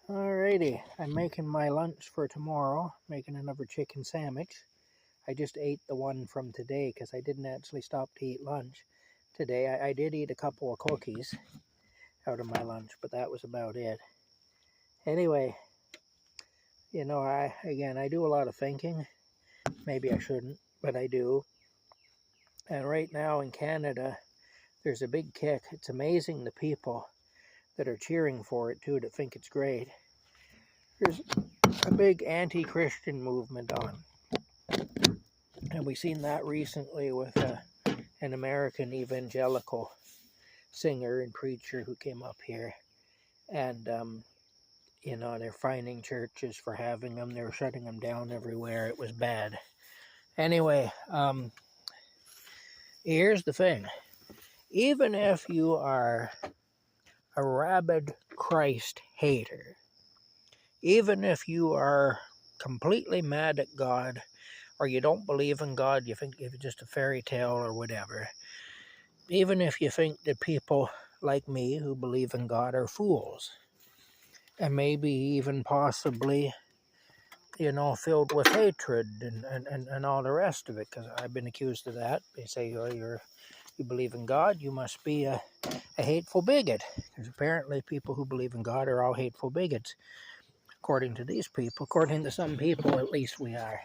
Alrighty, I'm making my lunch for tomorrow, making another chicken sandwich. I just ate the one from today because I didn't actually stop to eat lunch today. I did eat a couple of cookies out of my lunch, but that was about it. Anyway, I do a lot of thinking. Maybe I shouldn't, but I do. And right now in Canada, there's a big kick. It's amazing the people that are cheering for it too, that think it's great. There's a big anti-Christian movement on. And we've seen that recently with an American evangelical singer and preacher who came up here. And, they're fining churches for having them. They're shutting them down everywhere. It was bad. Anyway, here's the thing. Even if you are a rabid Christ hater, even if you are completely mad at God, or you don't believe in God, you think it's just a fairy tale or whatever, even if you think that people like me who believe in God are fools, and maybe even possibly, filled with hatred and all the rest of it, because I've been accused of that. They say, oh, you believe in God, you must be a hateful bigot, because apparently people who believe in God are all hateful bigots, according to these people. According to some people, at least we are.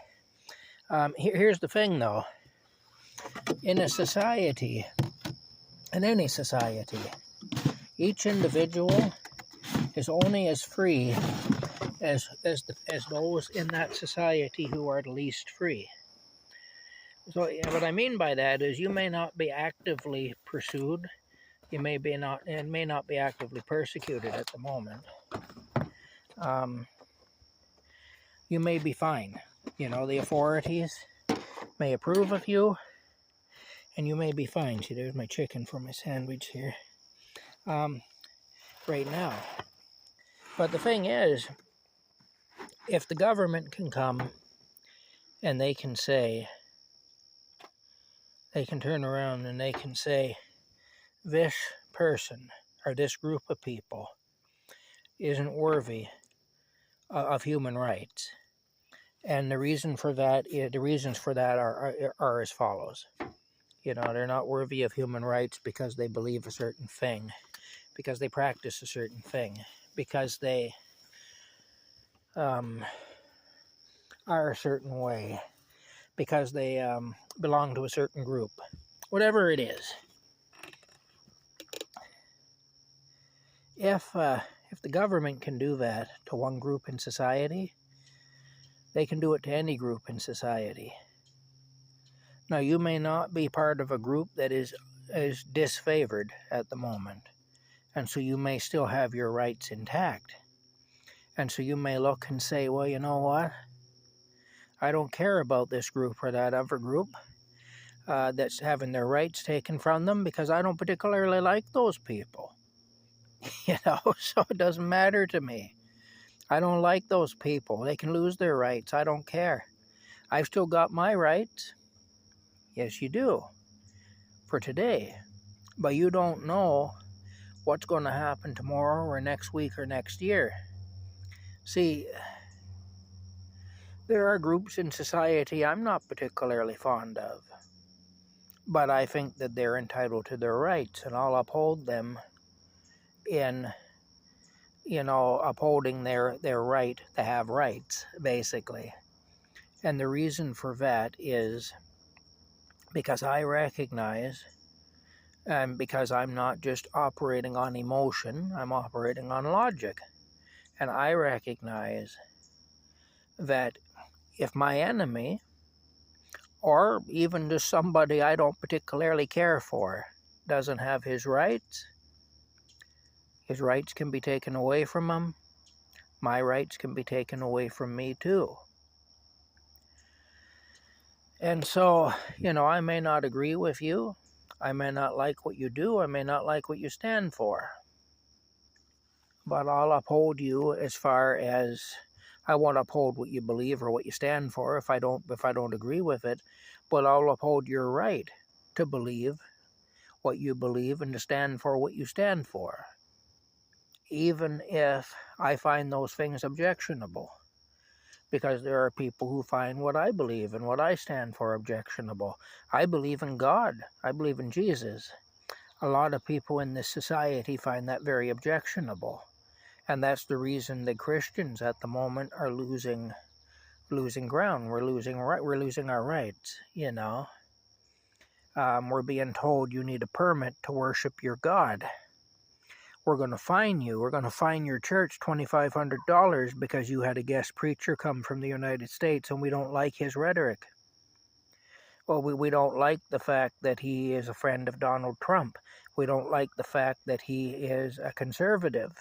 Here's the thing, though. In a society, in any society, each individual is only as free as those in that society who are the least free. So what I mean by that is you may not be actively pursued, you may not be actively persecuted at the moment. You may be fine. The authorities may approve of you, and you may be fine. See, there's my chicken for my sandwich here. Right now. But the thing is, if the government can come and they can turn around and they can say, this person or this group of people isn't worthy of human rights. And the reasons for that are as follows. They're not worthy of human rights because they believe a certain thing, because they practice a certain thing, because they are a certain way, because they belong to a certain group. Whatever it is. If the government can do that to one group in society, they can do it to any group in society. Now, you may not be part of a group that is disfavored at the moment, and so you may still have your rights intact. And so you may look and say, well, you know what? I don't care about this group or that other group that's having their rights taken from them because I don't particularly like those people. So it doesn't matter to me. I don't like those people. They can lose their rights. I don't care. I've still got my rights. Yes, you do. For today. But you don't know what's going to happen tomorrow or next week or next year. See, there are groups in society I'm not particularly fond of. But I think that they're entitled to their rights, and I'll uphold them in, upholding their right to have rights, basically. And the reason for that is because I recognize, and because I'm not just operating on emotion, I'm operating on logic. And I recognize that if my enemy, or even just somebody I don't particularly care for, doesn't have his rights can be taken away from him. My rights can be taken away from me too. And so, I may not agree with you. I may not like what you do. I may not like what you stand for. But I'll uphold you as far as I won't uphold what you believe or what you stand for if I don't agree with it. But I'll uphold your right to believe what you believe and to stand for what you stand for. even if I find those things objectionable. Because there are people who find what I believe and what I stand for objectionable. I believe in God. I believe in Jesus. A lot of people in this society find that very objectionable. And that's the reason that Christians at the moment are losing ground. We're losing our rights, you know. We're being told you need a permit to worship your God. We're going to fine you. We're going to fine your church $2,500 because you had a guest preacher come from the United States and we don't like his rhetoric. Well, we don't like the fact that he is a friend of Donald Trump. We don't like the fact that he is a conservative.